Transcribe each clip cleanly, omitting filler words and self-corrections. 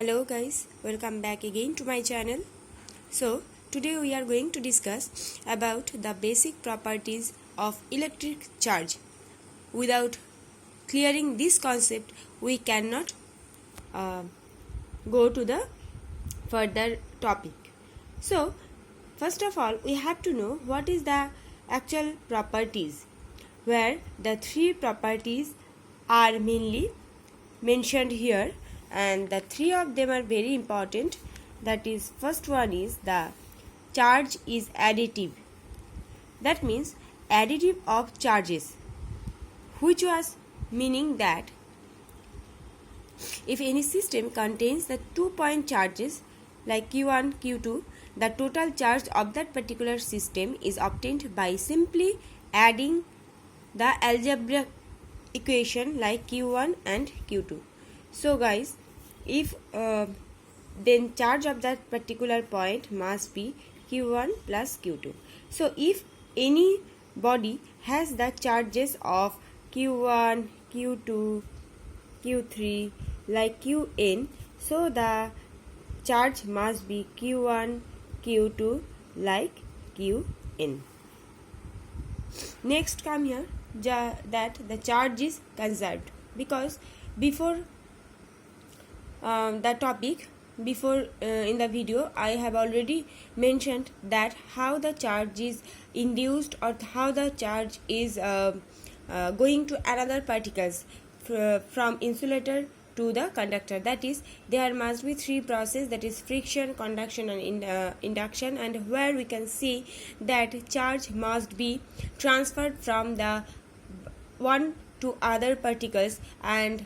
Hello guys, welcome back again to my channel. So today we are going to discuss about the basic properties of electric charge. Without clearing this concept, we cannot go to the further topic. So first of all, we have to know what is the actual properties, where the three properties are mainly mentioned here, and the three of them are very important. That is, first one is the charge is additive. That means additive of charges, which was meaning that if any system contains the 2-point charges like q1 q2, the total charge of that particular system is obtained by simply adding the algebraic equation like q1 and q2. So guys, if then charge of that particular point must be q1 plus q2. So if any body has the charges of q1 q2 q3 like qn, so the charge must be q1 q2 like qn. Next come here that the charge is conserved, because before the topic, before in the video I have already mentioned that how the charge is induced, or how the charge is going to another particles from insulator to the conductor. That is, there must be three processes, that is friction, conduction and induction, and where we can see that charge must be transferred from the one to other particles and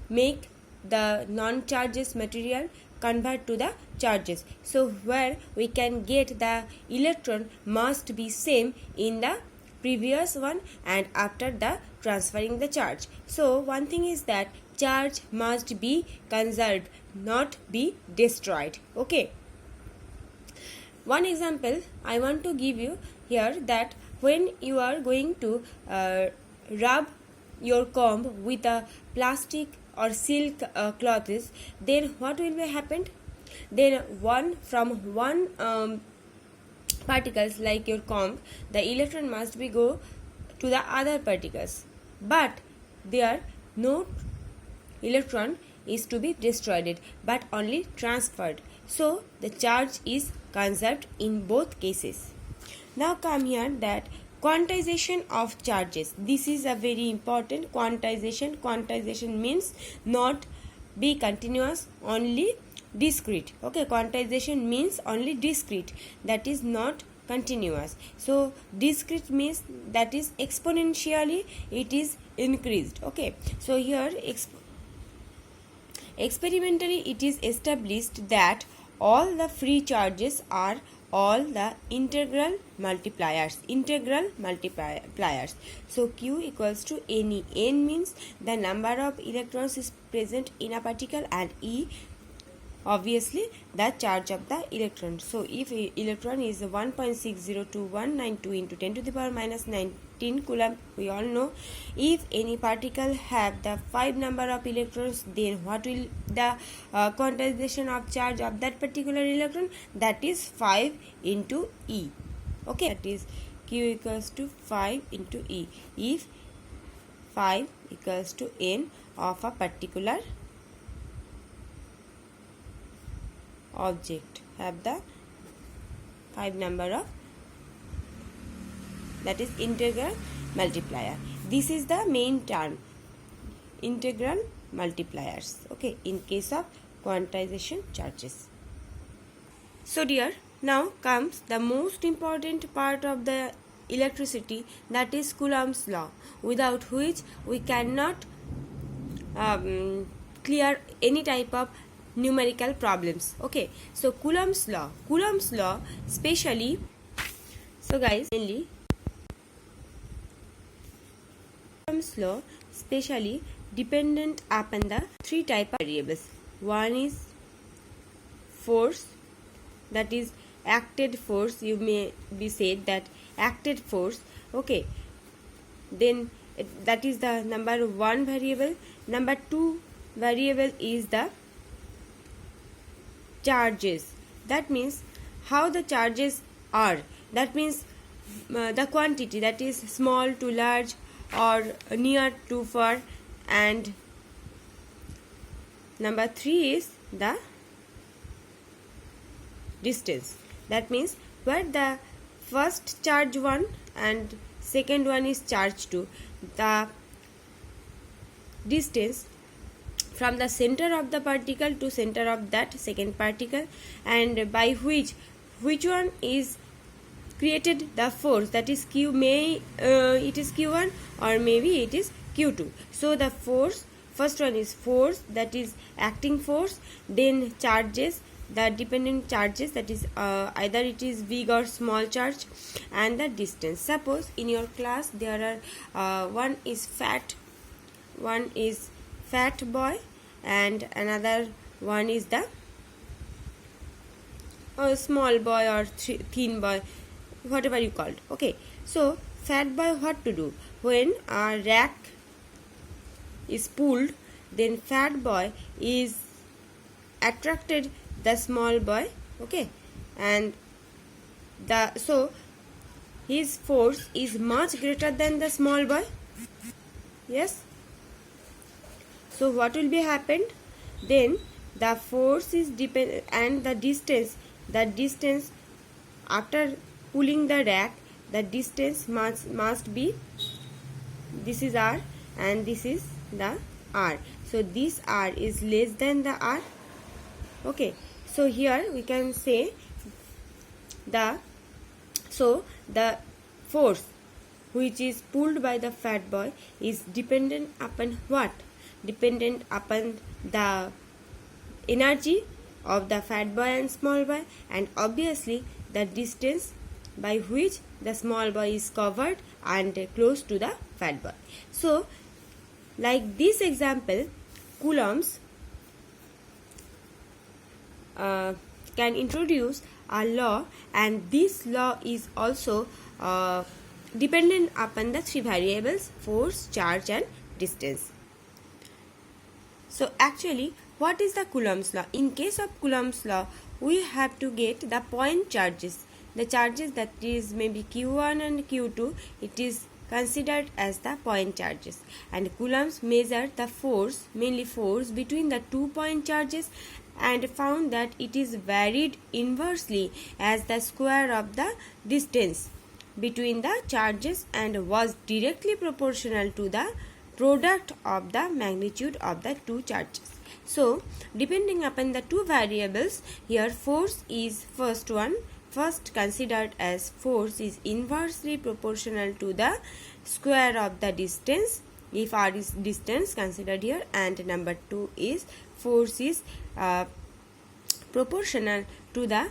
make the non-charges material convert to the charges. So where we can get the electron must be same in the previous one and after the transferring the charge. So one thing is that charge must be conserved, not be destroyed. Okay, one example I want to give you here, that when you are going to rub your comb with a plastic or silk clothes, then what will be happened? Then one particles like your comb, the electron must be go to the other particles, but there no electron is to be destroyed but only transferred. So the charge is conserved in both cases. Now come here that quantization of charges. This is a very important quantization. Quantization means not be continuous, only discrete. Okay, quantization means only discrete, that is not continuous. So discrete means that is exponentially it is increased. Okay, so here experimentally it is established that all the free charges are all the integral multipliers. So q equals to ne. N means the number of electrons is present in a particle, and e obviously the charge of the electron. So if electron is 1.602192 into 10 to the power minus 19 coulomb, we all know if any particle have the 5 number of electrons, then what will the quantization of charge of that particular electron? That is 5 into E. Okay, that is q equals to 5 into E. If 5 equals to n of a particular object have the 5 number of, that is integral multiplier. This is the main term, integral multipliers. Okay, in case of quantization charges. So dear, now comes the most important part of the electricity, that is Coulomb's law, without which we cannot clear any type of numerical problems. Okay, so Coulomb's law specially, so guys, mainly Coulomb's law specially dependent upon the three type of variables. One is force, that is acted force. You may be said that acted force. Okay, then that is the number one variable. Number two variable is the charges. That means how the charges are. That means the quantity, that is small to large or near to far. And number 3 is the distance. That means where the first charge 1 and second one is charge 2, the distance from the center of the particle to center of that second particle, and by which one is created the force, that is Q, it is Q1 or maybe it is Q2. So the force, first one is force, that is acting force, then charges, the dependent charges, that is either it is big or small charge, and the distance. Suppose in your class there are one is fat boy and another one is the small boy or thin boy, whatever you called. Okay, so fat boy, what to do? When a rack is pulled, then fat boy is attracted the small boy. Okay, and so his force is much greater than the small boy. Yes. So what will be happened? Then the force is depend and the distance after pulling the rack, the distance must be, this is R and this is the R. So this R is less than the R. Okay, so here we can say the force which is pulled by the fat boy is dependent upon what? Dependent upon the energy of the fat boy and small boy, and obviously the distance by which the small boy is covered and close to the fat boy. So like this example, Coulomb's can introduce a law, and this law is also dependent upon the 3 variables: force, charge and distance. So actually, what is the Coulomb's law? In case of Coulomb's law, we have to get the point charges. The charges, that is maybe Q1 and Q2, it is considered as the point charges. And Coulomb's measured the force, mainly force, between the 2 point charges and found that it is varied inversely as the square of the distance between the charges and was directly proportional to the product of the magnitude of the 2 charges. So depending upon the 2 variables, here force is first considered as force is inversely proportional to the square of the distance, if R is distance considered here, and number 2 is force is proportional to the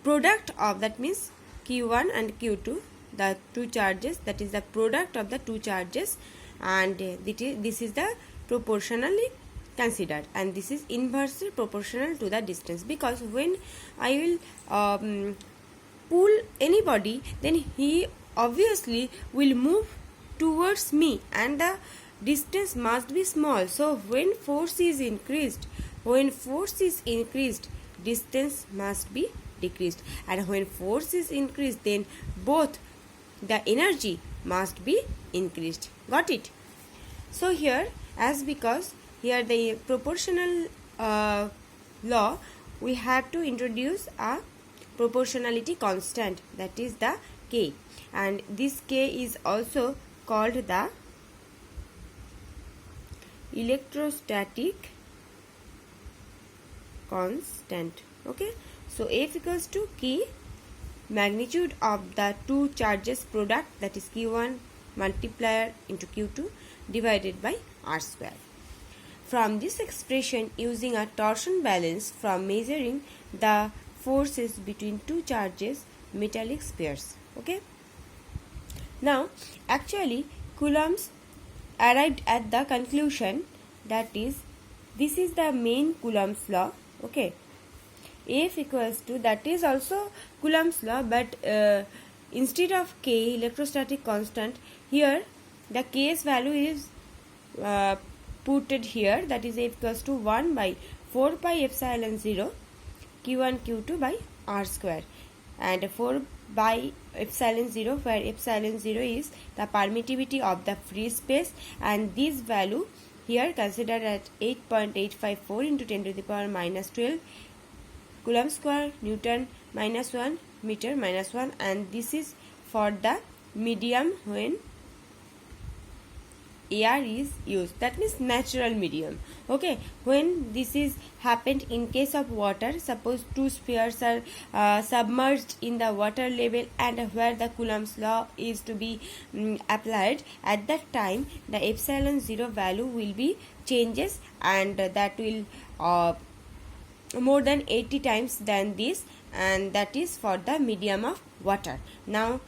product of, that means Q1 and Q2, the 2 charges, that is the product of the 2 charges, and this is the proportionally considered, and this is inversely proportional to the distance, because when I will pull anybody, then he obviously will move towards me and the distance must be small. So when force is increased, distance must be decreased, and when force is increased, then both the energy must be increased. Got it? So here, because here the proportional law, we have to introduce a proportionality constant, that is the K, and this K is also called the electrostatic constant. Okay, so F equals to K, magnitude of the 2 charges product, that is Q1 multiplier into Q2 divided by R square. From this expression, using a torsion balance from measuring the forces between 2 charges metallic spheres. Okay, now actually Coulomb's arrived at the conclusion, that is, this is the main Coulomb's law. Okay, F equals to, that is also Coulomb's law, but instead of K, electrostatic constant, here the K's value is putted here, that is F equals to 1 by 4 pi epsilon 0 q1 q2 by r square, and 4 by epsilon 0, where epsilon 0 is the permittivity of the free space, and this value here considered at 8.854 into 10 to the power minus 12 coulomb square Newton minus 1 meter minus 1, and this is for the medium when air is used, that means natural medium. Okay, when this is happened in case of water, suppose two spheres are submerged in the water level and where the Coulomb's law is to be applied, at that time the epsilon 0 value will be changes, and that will more than 80 times than this, and that is for the medium of water. Now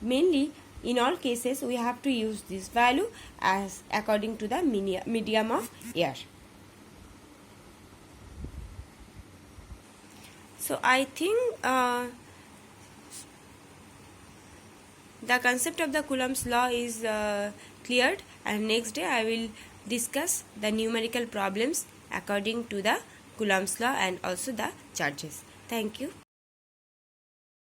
mainly in all cases we have to use this value as according to the medium of air. So I think the concept of the Coulomb's law is cleared, and next day I will discuss the numerical problems according to the Coulomb's law and also the charges. Thank you.